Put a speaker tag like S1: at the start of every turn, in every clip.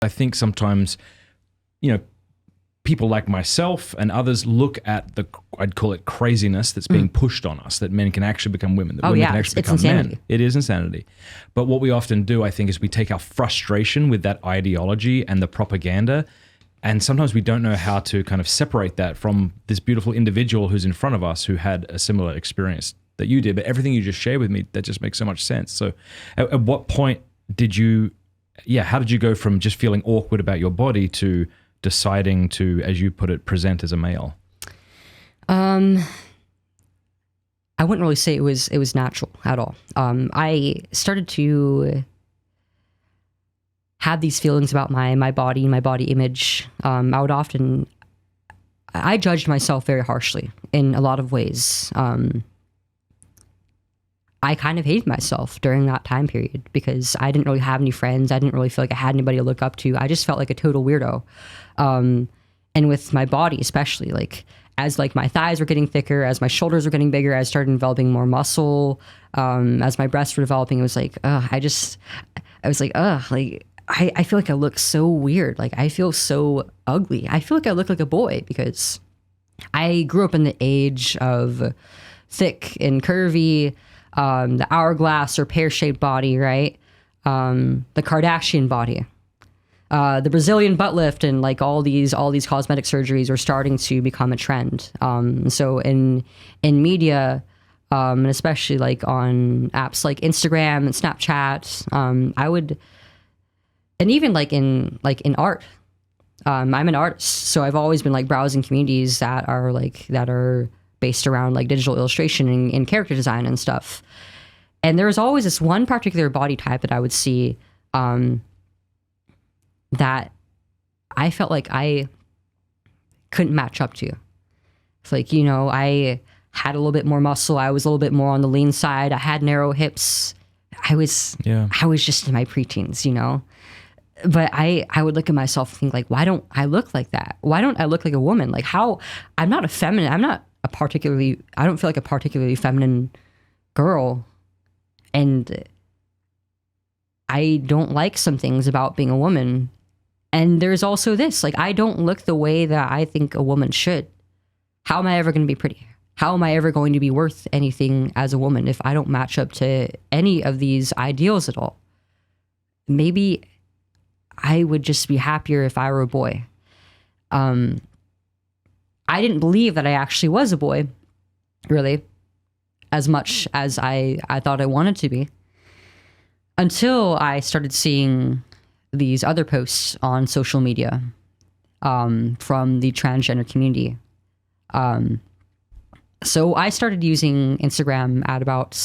S1: I think sometimes, people like myself and others look at I'd call it craziness that's being pushed on us, that men can actually become women, that women can actually become men. It is insanity. But what we often do, I think, is we take our frustration with that ideology and the propaganda, and sometimes we don't know how to kind of separate that from this beautiful individual who's in front of us who had a similar experience that you did. But everything you just shared with me, that just makes so much sense. So at what point how did you go from just feeling awkward about your body to deciding to, as you put it, present as a male?
S2: I wouldn't really say it was natural at all. I started to have these feelings about my body and my body image. I judged myself very harshly in a lot of ways. I kind of hated myself during that time period because I didn't really have any friends. I didn't really feel like I had anybody to look up to. I just felt like a total weirdo. And with my body, especially, like as like my thighs were getting thicker, as my shoulders were getting bigger, I started developing more muscle. As my breasts were developing, it was like, I feel like I look so weird. Like I feel so ugly. I feel like I look like a boy because I grew up in the age of thick and curvy, the hourglass or pear-shaped body, right? The Kardashian body, the Brazilian butt lift, and like all these cosmetic surgeries are starting to become a trend. So in media, and especially like on apps like Instagram and Snapchat, and even like in art, I'm an artist, so I've always been like browsing communities that are based around like digital illustration and character design and stuff. And there was always this one particular body type that I would see that I felt like I couldn't match up to. It's like, I had a little bit more muscle. I was a little bit more on the lean side. I had narrow hips. I was just in my preteens, But I would look at myself and think like, why don't I look like that? Why don't I look like a woman? Like I'm not a feminine. I don't feel like a particularly feminine girl. And I don't like some things about being a woman. And there's also this, like, I don't look the way that I think a woman should. How am I ever going to be pretty? How am I ever going to be worth anything as a woman if I don't match up to any of these ideals at all? Maybe I would just be happier if I were a boy. I didn't believe that I actually was a boy, really, as much as I thought I wanted to be, until I started seeing these other posts on social media from the transgender community. So I started using Instagram at about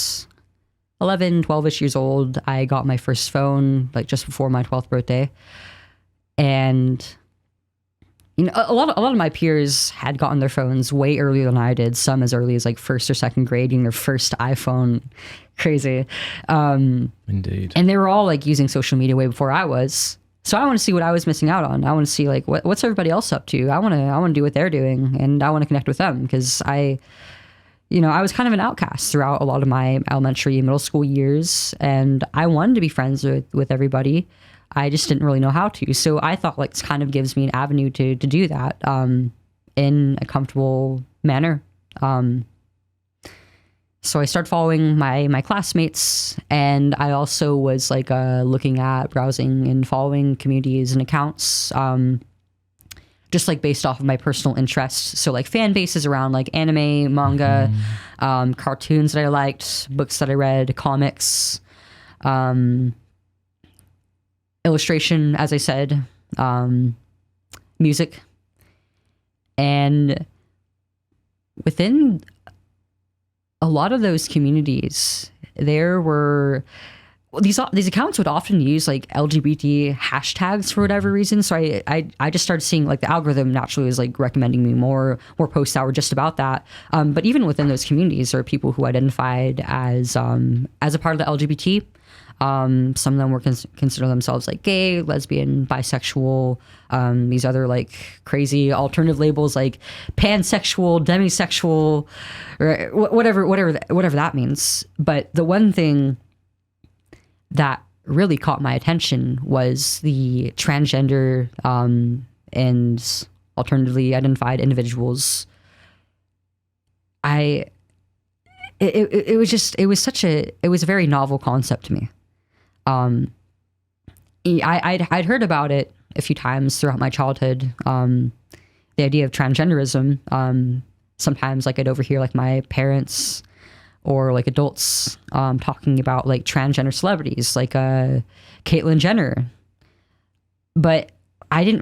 S2: 11, 12-ish years old. I got my first phone like just before my 12th birthday. And a lot of my peers had gotten their phones way earlier than I did, some as early as like first or second grade, getting their first iPhone. Crazy.
S1: Indeed.
S2: And they were all like using social media way before I was. So I want to see what I was missing out on. I want to see like what's everybody else up to. I want to do what they're doing, and I want to connect with them because I was kind of an outcast throughout a lot of my elementary and middle school years, and I wanted to be friends with everybody. I just didn't really know how to. So I thought like this kind of gives me an avenue to do that in a comfortable manner. So I started following my classmates, and I also was like looking at browsing and following communities and accounts, just like based off of my personal interests. So like fan bases around like anime, manga, cartoons that I liked, books that I read, comics, illustration, as I said, music. And within a lot of those communities, there were these accounts would often use like LGBT hashtags for whatever reason. So I just started seeing like the algorithm naturally was like recommending me more posts that were just about that. But even within those communities, there are people who identified as a part of the LGBT. Some of them were consider themselves like gay, lesbian, bisexual, these other like crazy alternative labels like pansexual, demisexual, or whatever that means. But the one thing that really caught my attention was the transgender and alternatively identified individuals. It was a very novel concept to me. I'd heard about it a few times throughout my childhood. The idea of transgenderism. Sometimes like I'd overhear like my parents or like adults talking about like transgender celebrities like Caitlyn Jenner. But it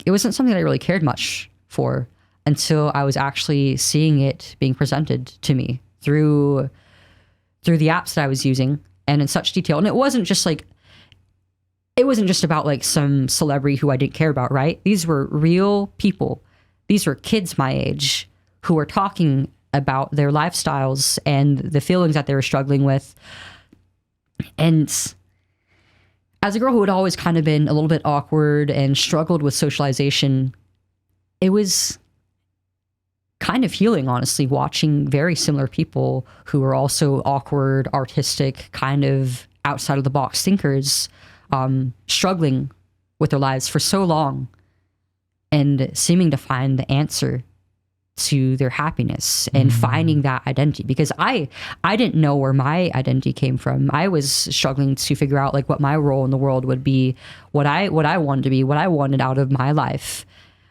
S2: wasn't something that I really cared much for until I was actually seeing it being presented to me through the apps that I was using and in such detail. And it wasn't just about like some celebrity who I didn't care about, right? These were real people. These were kids my age who were talking about their lifestyles and the feelings that they were struggling with. And as a girl who had always kind of been a little bit awkward and struggled with socialization, it was kind of healing, honestly, watching very similar people who were also awkward, artistic, kind of outside of the box thinkers, struggling with their lives for so long and seeming to find the answer to their happiness and finding that identity. Because I didn't know where my identity came from. I was struggling to figure out like what my role in the world would be, what I wanted to be, what I wanted out of my life.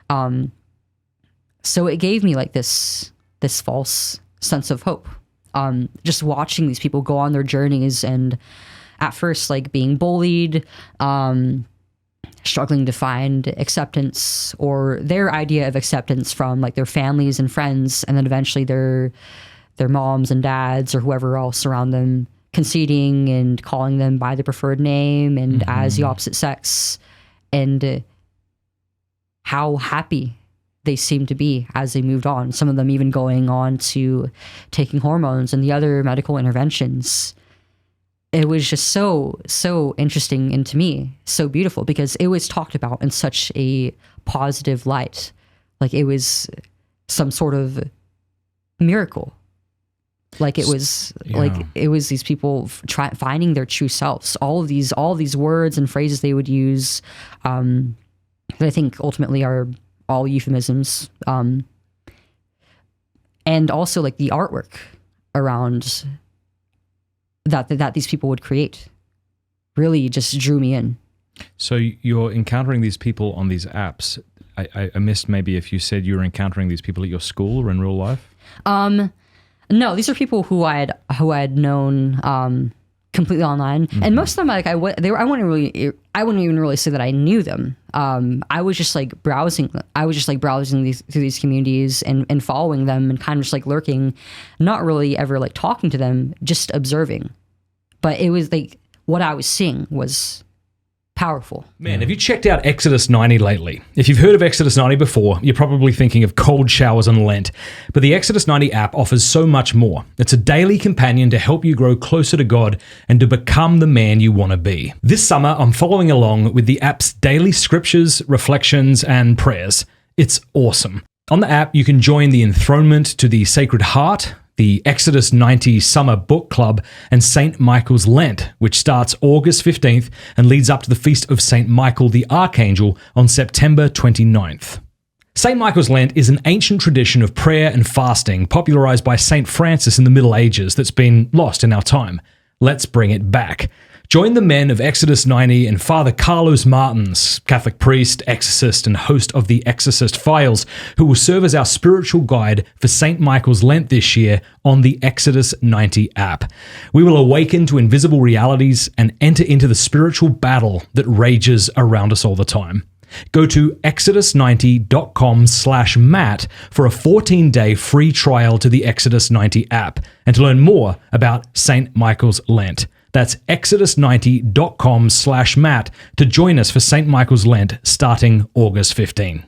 S2: So it gave me like this false sense of hope. Just watching these people go on their journeys and at first like being bullied, struggling to find acceptance or their idea of acceptance from like their families and friends, and then eventually their moms and dads or whoever else around them conceding and calling them by the preferred name and as the opposite sex, and how happy they seemed to be as they moved on. Some of them even going on to taking hormones and the other medical interventions. It was just so interesting, and to me, so beautiful because it was talked about in such a positive light. Like it was some sort of miracle. Like it was these people finding their true selves. All these words and phrases they would use, that I think ultimately are all euphemisms. And also like the artwork around that these people would create really just drew me in.
S1: So you're encountering these people on these apps. I missed maybe if you said you were encountering these people at your school or in real life?
S2: No, these are people who I had known completely online, and most of them I wouldn't even really say that I knew them. I was just like browsing. I was just like browsing through these communities and following them and kind of just like lurking, not really ever like talking to them, just observing. But it was like what I was seeing was powerful.
S1: Man, have you checked out Exodus 90 lately? If you've heard of Exodus 90 before, you're probably thinking of cold showers and Lent. But the Exodus 90 app offers so much more. It's a daily companion to help you grow closer to God and to become the man you want to be. This summer, I'm following along with the app's daily scriptures, reflections, and prayers. It's awesome. On the app, you can join the Enthronement to the Sacred Heart, the Exodus 90 Summer Book Club, and St. Michael's Lent, which starts August 15th and leads up to the feast of St. Michael the Archangel on September 29th. St. Michael's Lent is an ancient tradition of prayer and fasting popularized by St. Francis in the Middle Ages that's been lost in our time. Let's bring it back. Join the men of Exodus 90 and Father Carlos Martins, Catholic priest, exorcist, and host of the Exorcist Files, who will serve as our spiritual guide for St. Michael's Lent this year on the Exodus 90 app. We will awaken to invisible realities and enter into the spiritual battle that rages around us all the time. Go to exodus90.com/Matt for a 14-day free trial to the Exodus 90 app and to learn more about St. Michael's Lent. That's exodus90.com/Matt to join us for St. Michael's Lent starting August 15.